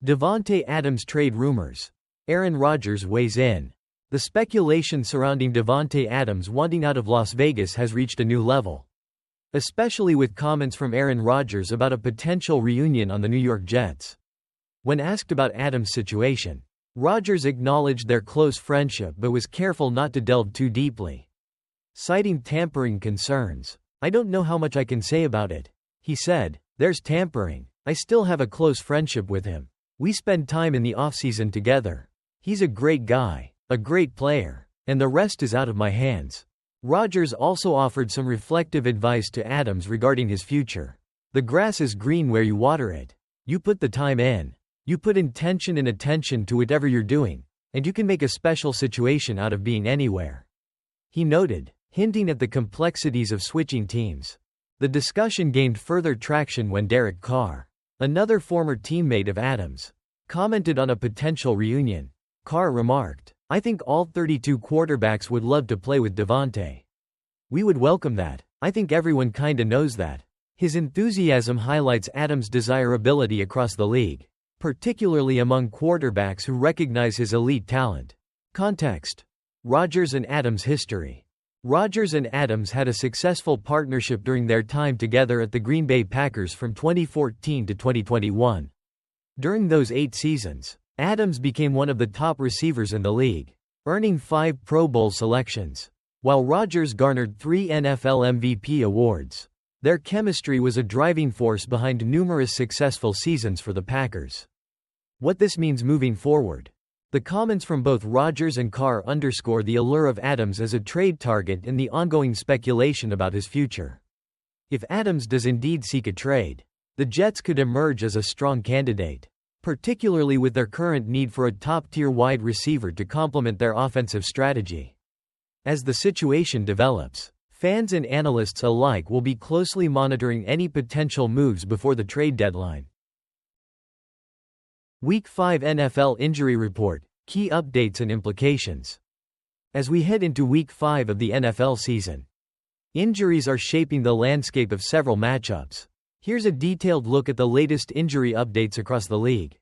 Davante Adams trade rumors. Aaron Rodgers weighs in. The speculation surrounding Davante Adams wanting out of Las Vegas has reached a new level, especially with comments from Aaron Rodgers about a potential reunion on the New York Jets. When asked about Adams' situation, Rodgers acknowledged their close friendship but was careful not to delve too deeply, citing tampering concerns. "I don't know how much I can say about it," he said. "There's tampering. I still have a close friendship with him. We spend time in the offseason together. He's a great guy, a great player, and the rest is out of my hands." Rodgers also offered some reflective advice to Adams regarding his future. "The grass is green where you water it. You put the time in. You put intention and attention to whatever you're doing, and you can make a special situation out of being anywhere," he noted, hinting at the complexities of switching teams. The discussion gained further traction when Derek Carr, another former teammate of Adams, commented on a potential reunion. Carr remarked, "I think all 32 quarterbacks would love to play with Davante. We would welcome that. I think everyone kinda knows that." His enthusiasm highlights Adams' desirability across the league, particularly among quarterbacks who recognize his elite talent. Context: Rodgers and Adams' history. Rodgers and Adams had a successful partnership during their time together at the Green Bay Packers from 2014 to 2021. During those 8 seasons, Adams became one of the top receivers in the league, earning 5 Pro Bowl selections, while Rodgers garnered 3 NFL MVP awards. Their chemistry was a driving force behind numerous successful seasons for the Packers. What this means moving forward. The comments from both Rodgers and Carr underscore the allure of Adams as a trade target and the ongoing speculation about his future. If Adams does indeed seek a trade, the Jets could emerge as a strong candidate, particularly with their current need for a top-tier wide receiver to complement their offensive strategy. As the situation develops, fans and analysts alike will be closely monitoring any potential moves before the trade deadline. Week 5 NFL Injury Report, Key Updates and Implications. As we head into Week 5 of the NFL season, injuries are shaping the landscape of several matchups. Here's a detailed look at the latest injury updates across the league,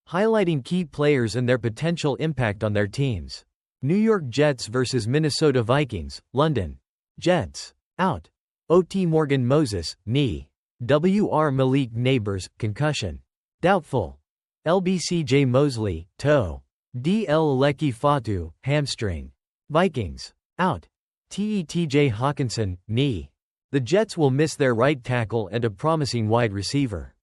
highlighting key players and their potential impact on their teams. New York Jets vs Minnesota Vikings, London. Jets. Out. O.T. Morgan Moses, knee. W.R. Malik Neighbors, concussion. Doubtful. LBCJ Mosley, toe. D.L. Leki Fatu, hamstring. Vikings. Out. T.J. Hawkinson, knee. The Jets will miss their right tackle and a promising wide receiver,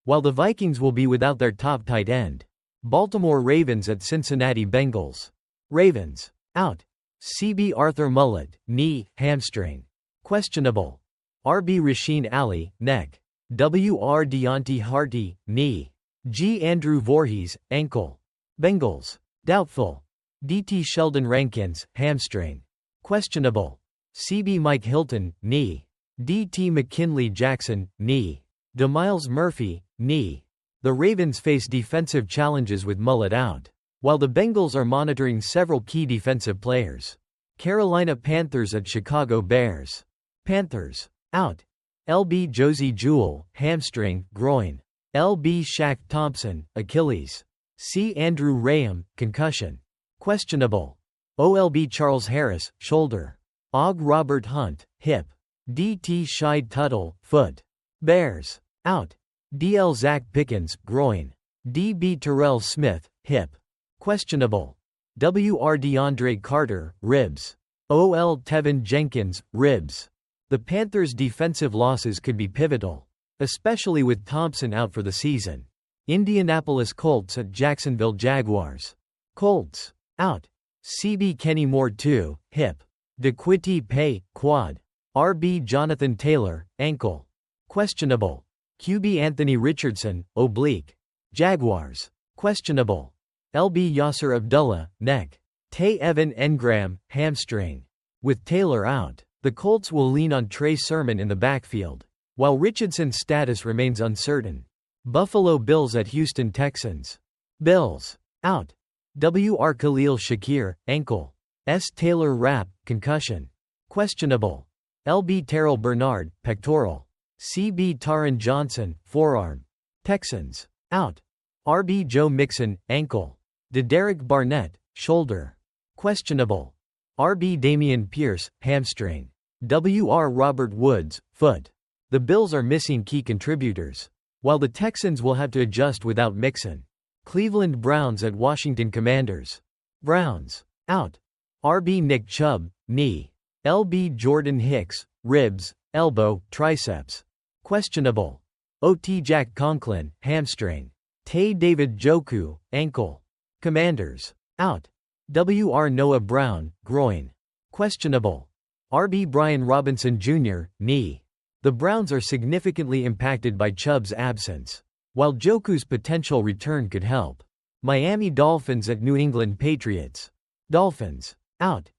while the Vikings will be without their top tight end. Baltimore Ravens at Cincinnati Bengals. Ravens. Out. C.B. Arthur Mullet, knee, hamstring. Questionable. R.B. Rasheen Ali, neck. W.R. Deontay Harty, knee. G. Andrew Voorhees, ankle. Bengals. Doubtful. D.T. Sheldon Rankins, hamstring. Questionable. C.B. Mike Hilton, knee. D.T. McKinley Jackson, knee. DeMiles Murphy, knee. The Ravens face defensive challenges with Mullet out, while the Bengals are monitoring several key defensive players. Carolina Panthers at Chicago Bears. Panthers. Out. L.B. Josie Jewell, hamstring, groin. L.B. Shaq Thompson, Achilles. C. Andrew Raham, concussion. Questionable. O.L.B. Charles Harris, shoulder. Og Robert Hunt, hip. D.T. Shide Tuttle, foot. Bears. Out. D.L. Zach Pickens, groin. D.B. Terrell Smith, hip. Questionable. W.R. DeAndre Carter, ribs. O.L. Tevin Jenkins, ribs. The Panthers' defensive losses could be pivotal, especially with Thompson out for the season. Indianapolis Colts at Jacksonville Jaguars. Colts. Out. C.B. Kenny Moore 2, hip. DeQuity Pay, quad. R.B. Jonathan Taylor, ankle. Questionable. Q.B. Anthony Richardson, oblique. Jaguars. Questionable. L.B. Yasser Abdullah, neck. Tay Evan Engram, hamstring. With Taylor out, the Colts will lean on Trey Sermon in the backfield, while Richardson's status remains uncertain. Buffalo Bills at Houston Texans. Bills. Out. W.R. Khalil Shakir, ankle. S. Taylor Rapp, concussion. Questionable. L.B. Terrell Bernard, pectoral. C.B. Taron Johnson, forearm. Texans. Out. RB Joe Mixon, ankle. Derek Barnett, shoulder. Questionable. RB Damian Pierce, hamstring. WR Robert Woods, foot. The Bills are missing key contributors, while the Texans will have to adjust without Mixon. Cleveland Browns at Washington Commanders. Browns, out. RB Nick Chubb, knee. LB Jordan Hicks, ribs, elbow, triceps. Questionable. OT Jack Conklin, hamstring. Tay David Njoku, ankle. Commanders, out. WR Noah Brown, groin. Questionable. RB Brian Robinson Jr., knee. The Browns are significantly impacted by Chubb's absence, while Njoku's potential return could help. Miami Dolphins at New England Patriots. Dolphins, out.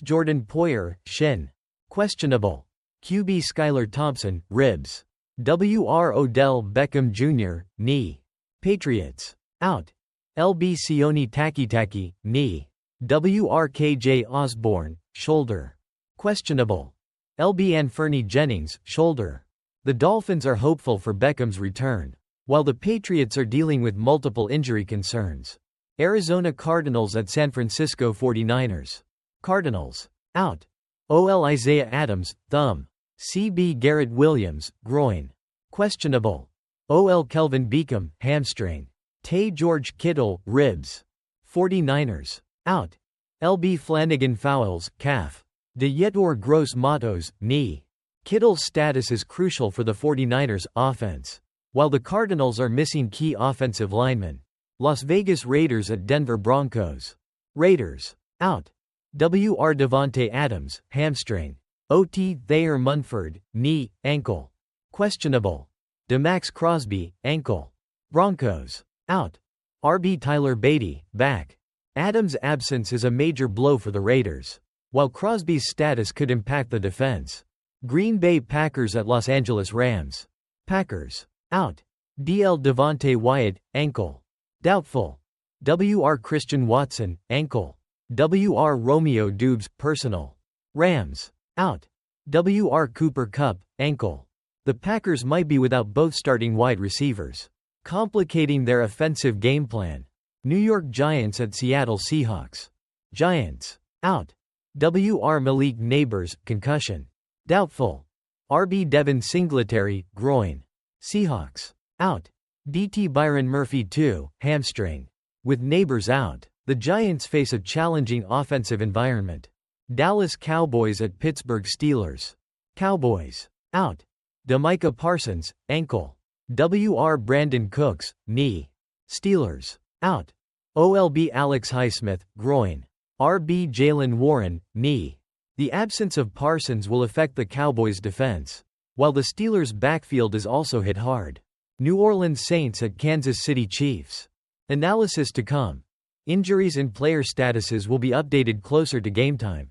Jordan Poyer, shin. Questionable. QB Skylar Thompson, ribs. WR Odell Beckham Jr., knee. Patriots, out. LB Sione Takitaki, knee. WR KJ Osborne, shoulder. Questionable. LB Anferny Jennings, shoulder. The Dolphins are hopeful for Beckham's return, while the Patriots are dealing with multiple injury concerns. Arizona Cardinals at San Francisco 49ers. Cardinals, out. OL Isaiah Adams, thumb. CB Garrett Williams, groin. Questionable. OL Kelvin Beacom, hamstring. Tay George Kittle, ribs. 49ers, out. LB Flanagan Fowles, calf. Yetur Gross Matos, knee. Kittle's status is crucial for the 49ers' offense, while the Cardinals are missing key offensive linemen. Las Vegas Raiders at Denver Broncos. Raiders, out. WR Devontae Adams, hamstring. OT Thayer Munford, knee, ankle. Questionable. DeMax Crosby, ankle. Broncos, out. RB Tyler Beatty, back. Adams' absence is a major blow for the Raiders, while Crosby's status could impact the defense. Green Bay Packers at Los Angeles Rams. Packers, out. DL Devontae Wyatt, ankle. Doubtful. WR Christian Watson, ankle. WR Romeo Doubs, personal. Rams, out. WR Cooper Kupp, ankle. The Packers might be without both starting wide receivers, complicating their offensive game plan. New York Giants at Seattle Seahawks. Giants, out. WR Malik Neighbors, concussion. Doubtful. RB Devin Singletary, groin. Seahawks, out. DT Byron Murphy 2, hamstring. With Neighbors out, the Giants face a challenging offensive environment. Dallas Cowboys at Pittsburgh Steelers. Cowboys, out. Demicah Parsons, ankle. WR Brandon Cooks, knee. Steelers, out. OLB Alex Highsmith, groin. RB Jalen Warren, knee. The absence of Parsons will affect the Cowboys' defense, while the Steelers' backfield is also hit hard. New Orleans Saints at Kansas City Chiefs. Analysis to come. Injuries and player statuses will be updated closer to game time.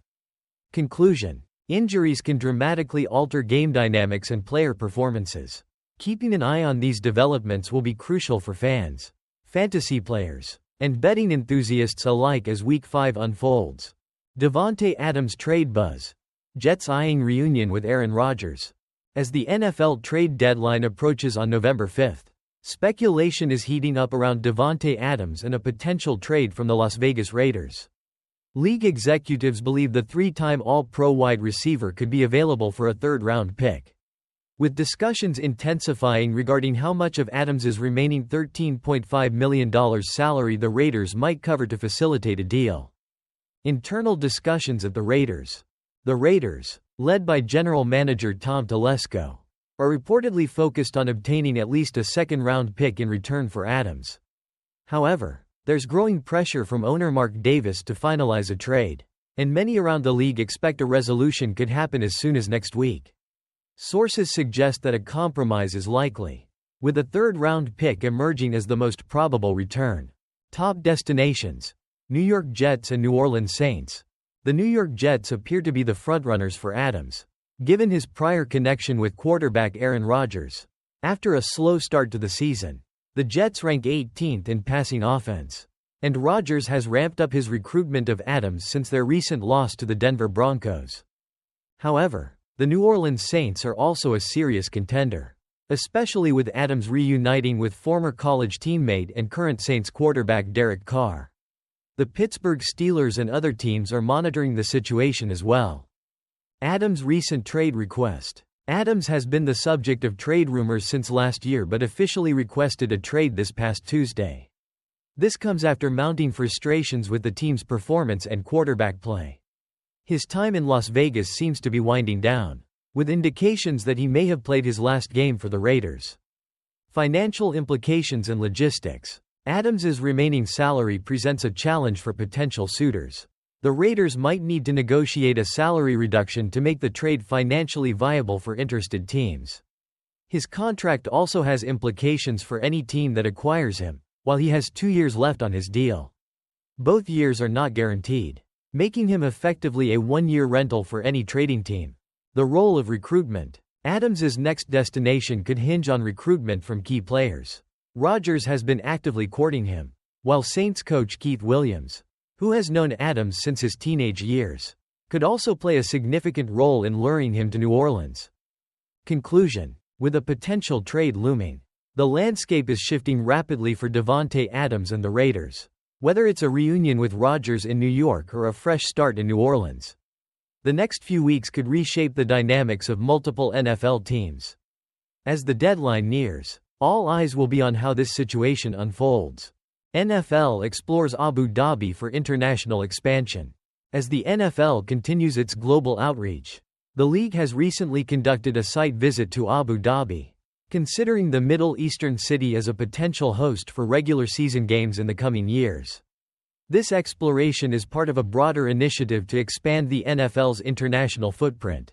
Conclusion. Injuries can dramatically alter game dynamics and player performances. Keeping an eye on these developments will be crucial for fans, fantasy players, and betting enthusiasts alike as Week 5 unfolds. Davante Adams trade buzz. Jets eyeing reunion with Aaron Rodgers. As the NFL trade deadline approaches on November 5th, speculation is heating up around Davante Adams and a potential trade from the Las Vegas Raiders. League executives believe the three-time All-Pro wide receiver could be available for a third-round pick, with discussions intensifying regarding how much of Adams's remaining $13.5 million salary the Raiders might cover to facilitate a deal. Internal discussions at the Raiders. The Raiders, led by General Manager Tom Telesco, are reportedly focused on obtaining at least a second-round pick in return for Adams. However, there's growing pressure from owner Mark Davis to finalize a trade, and many around the league expect a resolution could happen as soon as next week. Sources suggest that a compromise is likely, with a third-round pick emerging as the most probable return. Top destinations: New York Jets and New Orleans Saints. The New York Jets appear to be the frontrunners for Adams, given his prior connection with quarterback Aaron Rodgers. After a slow start to the season, the Jets rank 18th in passing offense, and Rodgers has ramped up his recruitment of Adams since their recent loss to the Denver Broncos. However, the New Orleans Saints are also a serious contender. especially with Adams reuniting with former college teammate and current Saints quarterback Derek Carr. The Pittsburgh Steelers and other teams are monitoring the situation as well. Adams' recent trade request. Adams has been the subject of trade rumors since last year but officially requested a trade this past Tuesday. This comes after mounting frustrations with the team's performance and quarterback play. His time in Las Vegas seems to be winding down, with indications that he may have played his last game for the Raiders. Financial implications and logistics. Adams's remaining salary presents a challenge for potential suitors. The Raiders might need to negotiate a salary reduction to make the trade financially viable for interested teams. His contract also has implications for any team that acquires him, while he has 2 years left on his deal. Both years are not guaranteed, making him effectively a one-year rental for any trading team. The role of recruitment. Adams's next destination could hinge on recruitment from key players. Rodgers has been actively courting him, while Saints coach Keith Williams, who has known Adams since his teenage years, could also play a significant role in luring him to New Orleans. Conclusion. With a potential trade looming, the landscape is shifting rapidly for Davante Adams and the Raiders, whether it's a reunion with Rodgers in New York or a fresh start in New Orleans. The next few weeks could reshape the dynamics of multiple NFL teams. As the deadline nears, all eyes will be on how this situation unfolds. NFL explores Abu Dhabi for international expansion. As the NFL continues its global outreach, the league has recently conducted a site visit to Abu Dhabi, considering the Middle Eastern city as a potential host for regular season games in the coming years. This exploration is part of a broader initiative to expand the NFL's international footprint,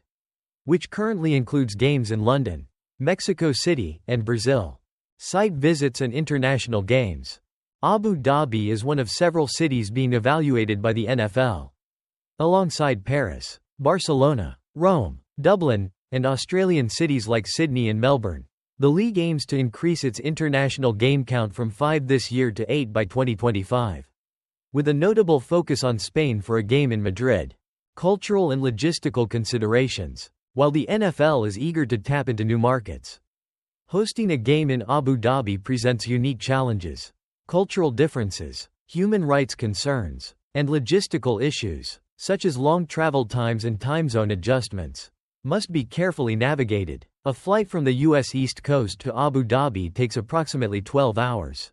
which currently includes games in London, Mexico City, and Brazil. Site visits and international games. Abu Dhabi is one of several cities being evaluated by the NFL. Alongside Paris, Barcelona, Rome, Dublin, and Australian cities like Sydney and Melbourne, the league aims to increase its international game count from 5 this year to 8 by 2025. With a notable focus on Spain for a game in Madrid. Cultural and logistical considerations. While the NFL is eager to tap into new markets, hosting a game in Abu Dhabi presents unique challenges. Cultural differences, human rights concerns, and logistical issues, such as long travel times and time zone adjustments, must be carefully navigated. A flight from the U.S. East Coast to Abu Dhabi takes approximately 12 hours,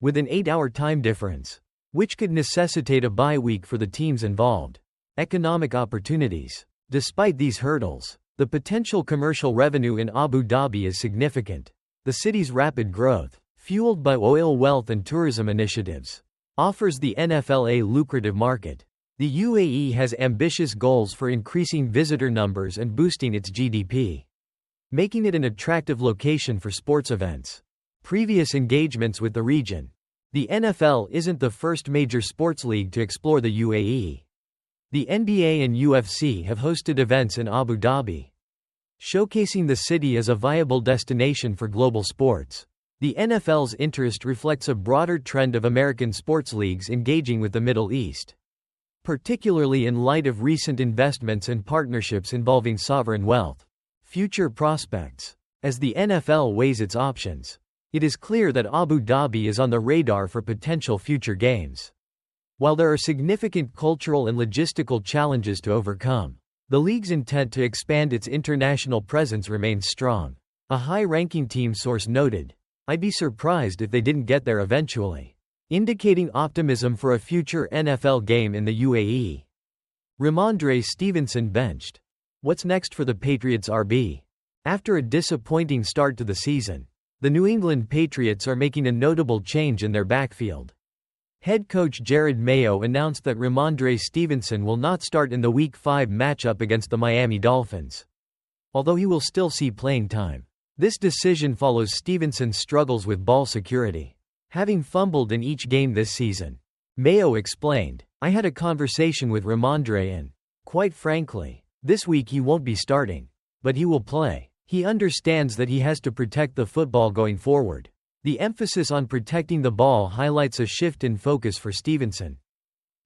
with an 8-hour time difference, which could necessitate a bye week for the teams involved. Economic opportunities. Despite these hurdles, the potential commercial revenue in Abu Dhabi is significant. The city's rapid growth, fueled by oil wealth and tourism initiatives, offers the NFL a lucrative market. The UAE has ambitious goals for increasing visitor numbers and boosting its GDP, making it an attractive location for sports events. Previous engagements with the region. The NFL isn't the first major sports league to explore the UAE. The NBA and UFC have hosted events in Abu Dhabi, showcasing the city as a viable destination for global sports. The NFL's interest reflects a broader trend of American sports leagues engaging with the Middle East, particularly in light of recent investments and partnerships involving sovereign wealth. Future prospects. As the NFL weighs its options, it is clear that Abu Dhabi is on the radar for potential future games. While there are significant cultural and logistical challenges to overcome, the league's intent to expand its international presence remains strong. A high-ranking team source noted, "I'd be surprised if they didn't get there eventually," indicating optimism for a future NFL game in the UAE. Ramondre Stevenson benched. What's next for the Patriots RB? After a disappointing start to the season, the New England Patriots are making a notable change in their backfield. Head coach Jared Mayo announced that Ramondre Stevenson will not start in the Week 5 matchup against the Miami Dolphins, although he will still see playing time. This decision follows Stevenson's struggles with ball security, having fumbled in each game this season. Mayo explained, "I had a conversation with Ramondre and, quite frankly, this week he won't be starting, but he will play. He understands that he has to protect the football going forward." The emphasis on protecting the ball highlights a shift in focus for Stevenson,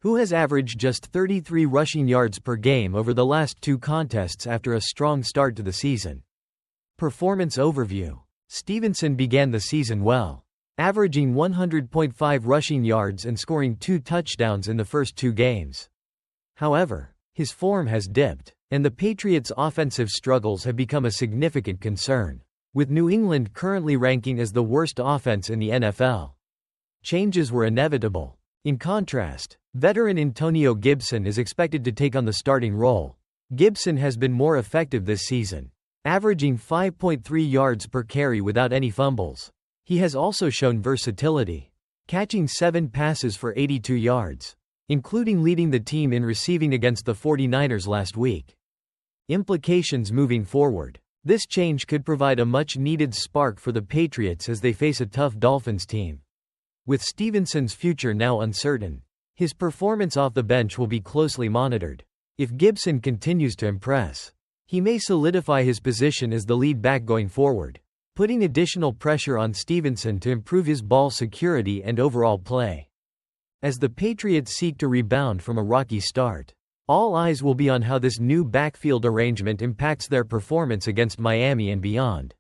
who has averaged just 33 rushing yards per game over the last 2 contests after a strong start to the season. Performance overview. Stevenson began the season well, averaging 100.5 rushing yards and scoring 2 touchdowns in the first 2 games. However, his form has dipped, and the Patriots' offensive struggles have become a significant concern, with New England currently ranking as the worst offense in the NFL. Changes were inevitable. In contrast, veteran Antonio Gibson is expected to take on the starting role. Gibson has been more effective this season, averaging 5.3 yards per carry without any fumbles. He has also shown versatility, catching 7 passes for 82 yards, including leading the team in receiving against the 49ers last week. Implications moving forward. This change could provide a much-needed spark for the Patriots as they face a tough Dolphins team. With Stevenson's future now uncertain, his performance off the bench will be closely monitored. If Gibson continues to impress, he may solidify his position as the lead back going forward, putting additional pressure on Stevenson to improve his ball security and overall play. As the Patriots seek to rebound from a rocky start, all eyes will be on how this new backfield arrangement impacts their performance against Miami and beyond.